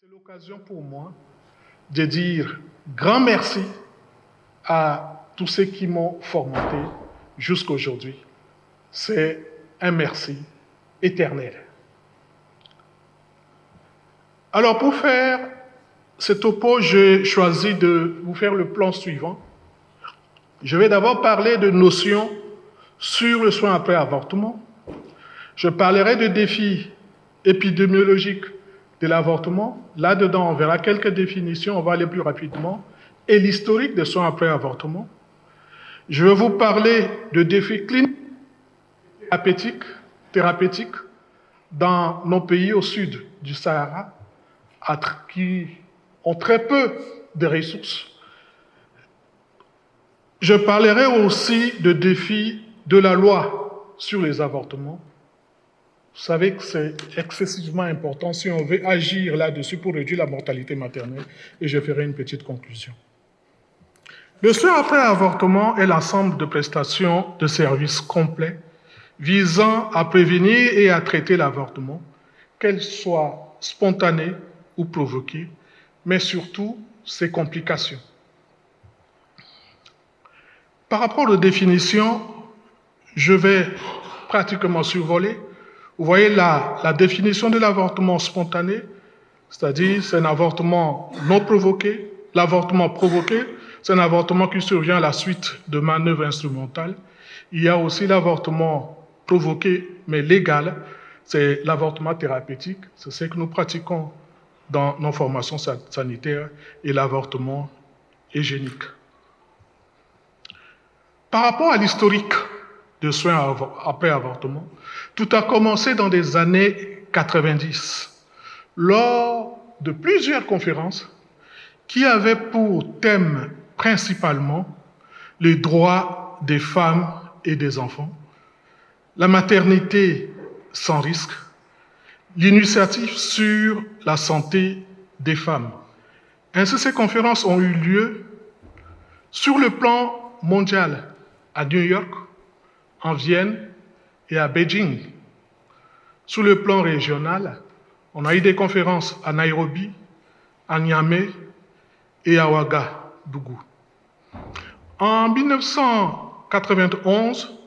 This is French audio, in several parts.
C'est l'occasion pour moi de dire grand merci à tous ceux qui m'ont formaté jusqu'à aujourd'hui. C'est un merci éternel. Alors pour faire ce topo, j'ai choisi de vous faire le plan suivant. Je vais d'abord parler de notions sur le soin après avortement. Je parlerai de défis épidémiologiques de l'avortement. Là-dedans, on verra quelques définitions, on va aller plus rapidement. Et l'historique des soins après avortement. Je vais vous parler de défis cliniques thérapeutiques dans nos pays au sud du Sahara, qui ont très peu de ressources. Je parlerai aussi de défis de la loi sur les avortements. Vous savez que c'est excessivement important si on veut agir là-dessus pour réduire la mortalité maternelle, et je ferai une petite conclusion. Le soin après avortement est l'ensemble de prestations de services complets visant à prévenir et à traiter l'avortement, qu'elle soit spontanée ou provoquée, mais surtout ses complications. Par rapport aux définitions, je vais pratiquement survoler. Vous voyez la définition de l'avortement spontané, c'est-à-dire c'est un avortement non provoqué. L'avortement provoqué, c'est un avortement qui survient à la suite de manœuvres instrumentales. Il y a aussi l'avortement provoqué, mais légal, c'est l'avortement thérapeutique, c'est ce que nous pratiquons dans nos formations sanitaires, et l'avortement eugénique. Par rapport à l'historique de soins après avortement, tout a commencé dans les années 90, lors de plusieurs conférences qui avaient pour thème principalement les droits des femmes et des enfants, la maternité sans risque, l'initiative sur la santé des femmes. Ainsi, ces conférences ont eu lieu sur le plan mondial, à New York, en Vienne et à Beijing. Sur le plan régional, on a eu des conférences à Nairobi, à Niamey et à Ouagadougou. En 1991,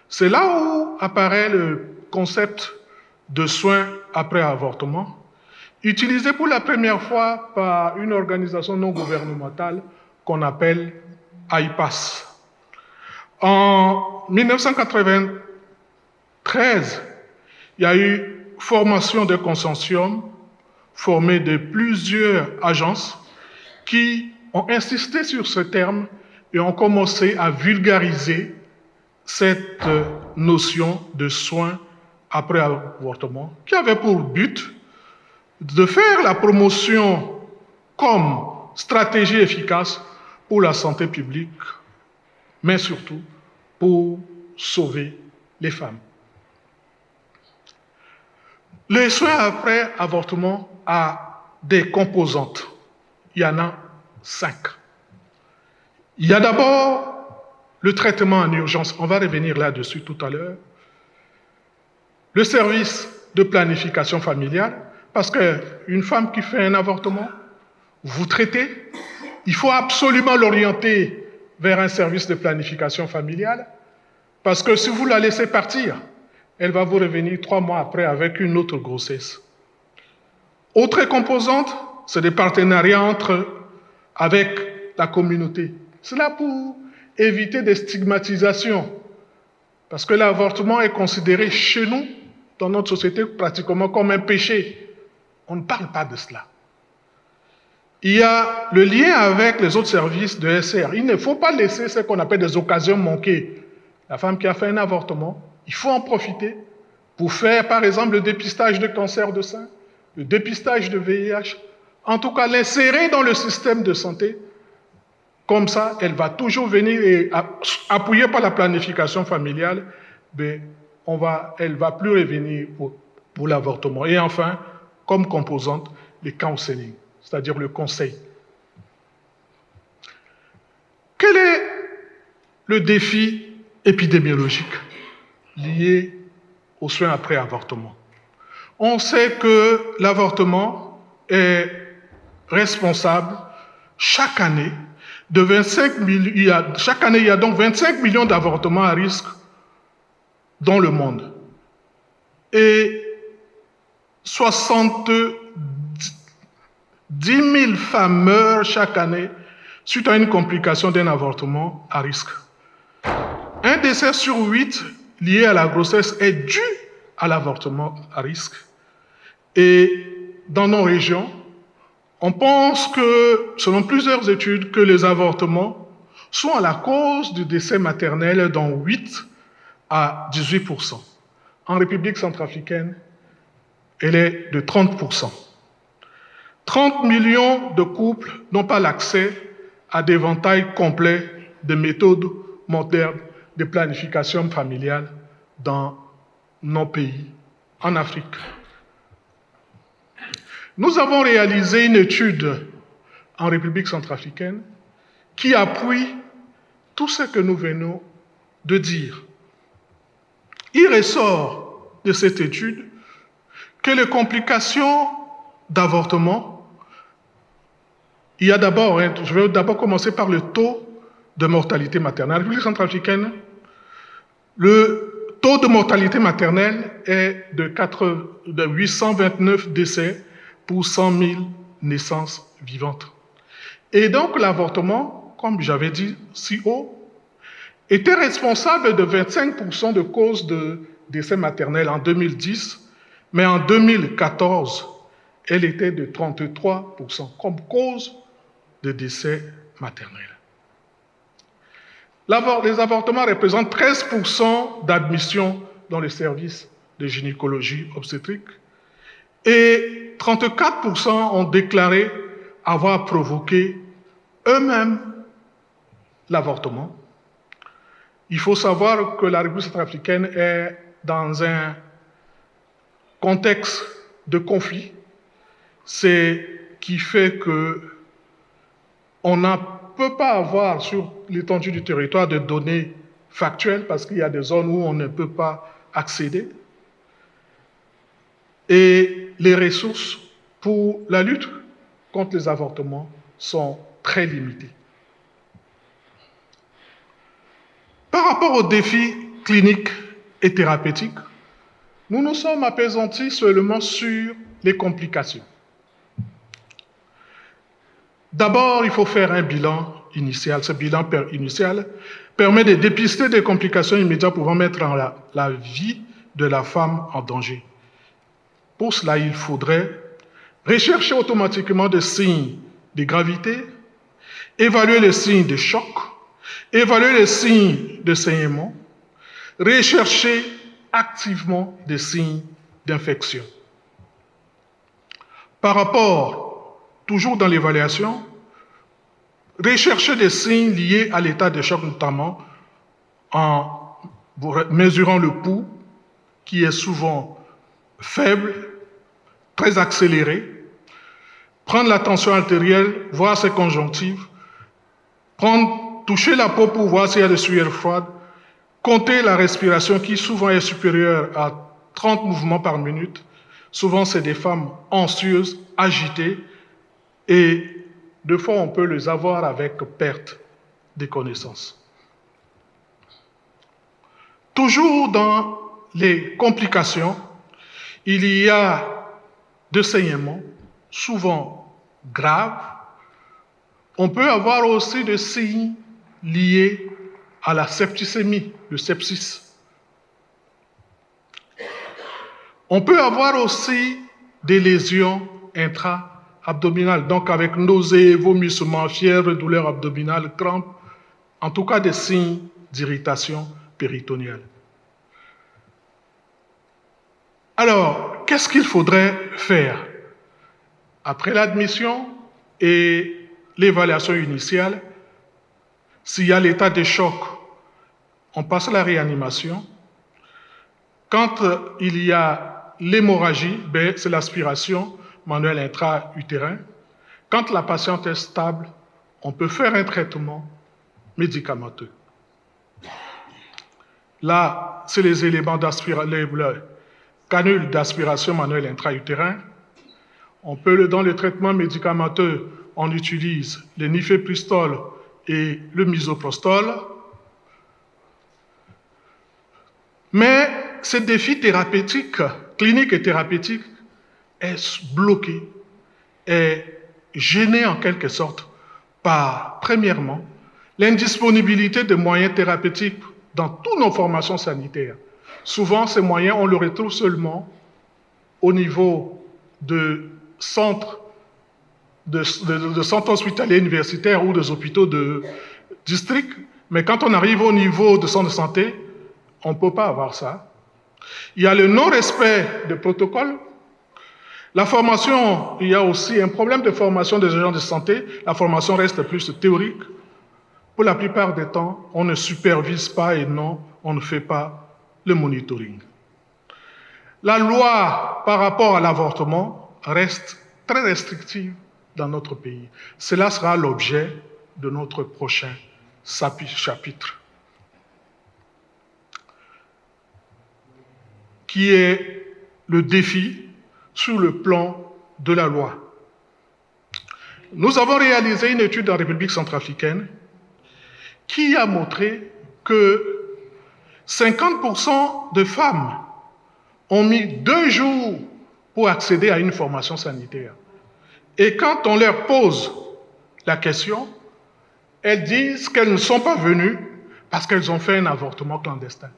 c'est là où apparaît le concept de soins après avortement, utilisé pour la première fois par une organisation non gouvernementale qu'on appelle AIPAS. En 1993, il y a eu formation de consortium formé de plusieurs agences qui ont insisté sur ce terme et ont commencé à vulgariser cette notion de soins après avortement, qui avait pour but de faire la promotion comme stratégie efficace pour la santé publique, mais surtout pour sauver les femmes. Les soins après avortement ont des composantes. Il y en a 5. Il y a d'abord le traitement en urgence. On va revenir là-dessus tout à l'heure. Le service de planification familiale, parce qu'une femme qui fait un avortement, vous traitez, il faut absolument l'orienter vers un service de planification familiale, parce que si vous la laissez partir, elle va vous revenir 3 mois après avec une autre grossesse. Autre composante, c'est des partenariats avec la communauté. Cela pour éviter des stigmatisations, parce que l'avortement est considéré chez nous, dans notre société, pratiquement comme un péché. On ne parle pas de cela. Il y a le lien avec les autres services de SR. Il ne faut pas laisser ce qu'on appelle des occasions manquées. La femme qui a fait un avortement, il faut en profiter pour faire, par exemple, le dépistage de cancer de sein, le dépistage de VIH, en tout cas l'insérer dans le système de santé. Comme ça, elle va toujours venir et appuyée par la planification familiale, elle ne va plus revenir pour l'avortement. Et enfin, comme composante, le counseling, c'est-à-dire le conseil. Quel est le défi épidémiologique lié aux soins après avortement? On sait que l'avortement est responsable chaque année de 25 millions. Chaque année, il y a donc 25 millions d'avortements à risque dans le monde. Et 70 000 femmes meurent chaque année suite à une complication d'un avortement à risque. Un décès sur 8 lié à la grossesse est dû à l'avortement à risque. Et dans nos régions, on pense que, selon plusieurs études, que les avortements sont à la cause du décès maternel dans 8 à 18%. En République centrafricaine, elle est de 30%. 30 millions de couples n'ont pas l'accès à des éventails complets de méthodes modernes de planification familiale dans nos pays, en Afrique. Nous avons réalisé une étude en République centrafricaine qui appuie tout ce que nous venons de dire. Il ressort de cette étude que les complications d'avortement, il y a d'abord, je vais d'abord commencer par le taux de mortalité maternelle. En République centrafricaine, le taux de mortalité maternelle est de 829 décès pour 100 000 naissances vivantes. Et donc l'avortement, comme j'avais dit si haut, était responsable de 25% de causes de décès maternels en 2010, mais en 2014, elle était de 33% comme cause de décès maternels. Les avortements représentent 13% d'admissions dans les services de gynécologie obstétrique et 34% ont déclaré avoir provoqué eux-mêmes l'avortement. Il faut savoir que la République centrafricaine est dans un contexte de conflit, c'est qui fait qu'on ne peut pas avoir sur l'étendue du territoire de données factuelles parce qu'il y a des zones où on ne peut pas accéder. Et les ressources pour la lutte contre les avortements sont très limitées. Par rapport aux défis cliniques et thérapeutiques, nous nous sommes appesantis seulement sur les complications. D'abord, il faut faire un bilan initial. Ce bilan initial permet de dépister des complications immédiates pouvant mettre la vie de la femme en danger. Pour cela, il faudrait rechercher automatiquement des signes de gravité, évaluer les signes de choc, évaluer les signes de saignement, rechercher activement des signes d'infection. Par rapport, toujours dans l'évaluation, rechercher des signes liés à l'état de choc, notamment en mesurant le pouls, qui est souvent faible, très accéléré, prendre la tension artérielle, voir ses conjonctives, toucher la peau pour voir s'il y a de sueur froide, compter la respiration qui souvent est supérieure à 30 mouvements par minute. Souvent, c'est des femmes anxieuses, agitées, et deux fois, on peut les avoir avec perte des connaissances. Toujours dans les complications, il y a de saignements, souvent graves. On peut avoir aussi des signes liés à la septicémie, le sepsis. On peut avoir aussi des lésions intra-abdominales, donc avec nausées, vomissements, fièvre, douleurs abdominales, crampes, en tout cas des signes d'irritation péritonéale. Alors, qu'est-ce qu'il faudrait faire? Après l'admission et l'évaluation initiale, s'il y a l'état de choc, on passe à la réanimation. Quand il y a l'hémorragie, c'est l'aspiration manuelle intra-utérin. Quand la patiente est stable, on peut faire un traitement médicamenteux. Là, c'est les éléments canules d'aspiration manuelle intra-utérin. Dans le traitement médicamenteux, on utilise le nifepristol et le misoprostol. Mais ce défi thérapeutique, clinique et thérapeutique, est bloqué, est gêné en quelque sorte par, premièrement, l'indisponibilité de moyens thérapeutiques dans toutes nos formations sanitaires. Souvent, ces moyens, on les retrouve seulement au niveau de centres hospitaliers universitaires ou des hôpitaux de district. Mais quand on arrive au niveau de centre de santé, on ne peut pas avoir ça. Il y a le non-respect des protocoles. La formation, il y a aussi un problème de formation des agents de santé. La formation reste plus théorique. Pour la plupart des temps, on ne supervise pas et non, on ne fait pas le monitoring. La loi par rapport à l'avortement reste très restrictive dans notre pays. Cela sera l'objet de notre prochain chapitre, qui est le défi sur le plan de la loi. Nous avons réalisé une étude en République centrafricaine qui a montré que 50% de femmes ont mis 2 jours pour accéder à une formation sanitaire. Et quand on leur pose la question, elles disent qu'elles ne sont pas venues parce qu'elles ont fait un avortement clandestin.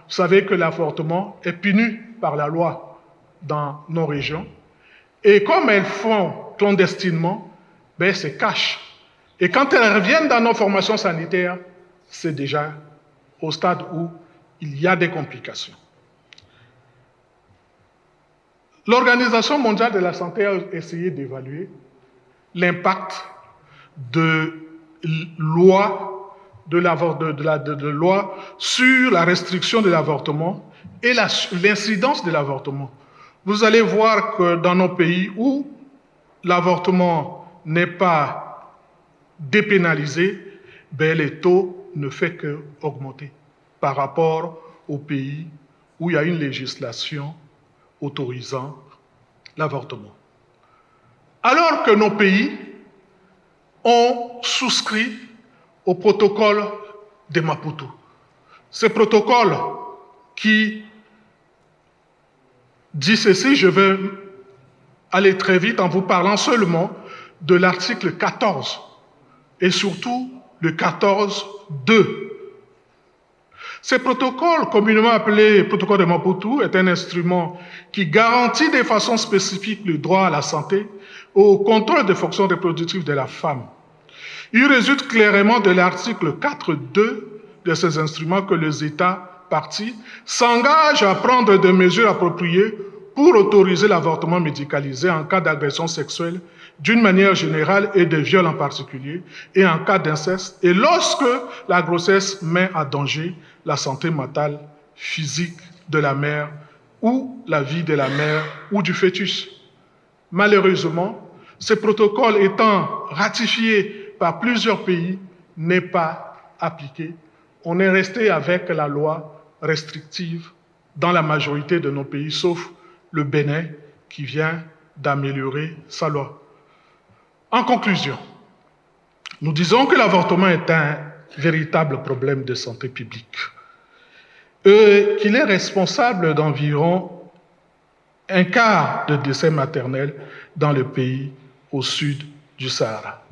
Vous savez que l'avortement est puni par la loi dans nos régions. Et comme elles font clandestinement, c'est cash. Et quand elles reviennent dans nos formations sanitaires, c'est déjà au stade où il y a des complications. L'Organisation mondiale de la santé a essayé d'évaluer l'impact de loi sur la restriction de l'avortement et l'incidence de l'avortement. Vous allez voir que dans nos pays où l'avortement n'est pas dépénalisé, les taux ne font qu'augmenter par rapport aux pays où il y a une législation autorisant l'avortement. Alors que nos pays ont souscrit au protocole de Maputo. Ce protocole qui dit ceci, je vais aller très vite en vous parlant seulement de l'article 14 et surtout le 14.2. Ce protocole, communément appelé protocole de Maputo, est un instrument qui garantit de façon spécifique le droit à la santé et au contrôle des fonctions reproductives de la femme. Il résulte clairement de l'article 4.2 de ces instruments que les États parties s'engagent à prendre des mesures appropriées pour autoriser l'avortement médicalisé en cas d'agression sexuelle d'une manière générale et de viol en particulier, et en cas d'inceste, et lorsque la grossesse met en danger la santé mentale, physique de la mère ou la vie de la mère ou du fœtus. Malheureusement, ce protocole étant ratifié par plusieurs pays n'est pas appliqué. On est resté avec la loi restrictive dans la majorité de nos pays, sauf le Bénin qui vient d'améliorer sa loi. En conclusion, nous disons que l'avortement est un véritable problème de santé publique et qu'il est responsable d'environ un quart de décès maternels dans le pays au sud du Sahara.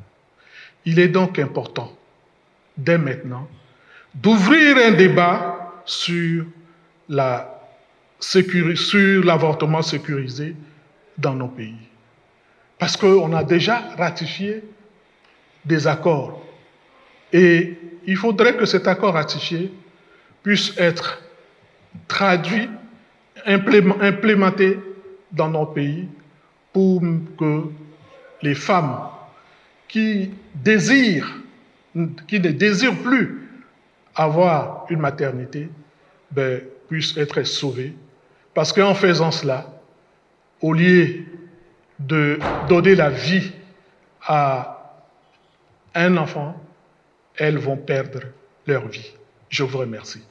Il est donc important, dès maintenant, d'ouvrir un débat sur l'avortement sécurisé dans nos pays. Parce qu'on a déjà ratifié des accords. Et il faudrait que cet accord ratifié puisse être traduit, implémenté dans nos pays pour que les femmes qui ne désirent plus avoir une maternité, puissent être sauvées. Parce qu'en faisant cela, au lieu de donner la vie à un enfant, elles vont perdre leur vie. Je vous remercie.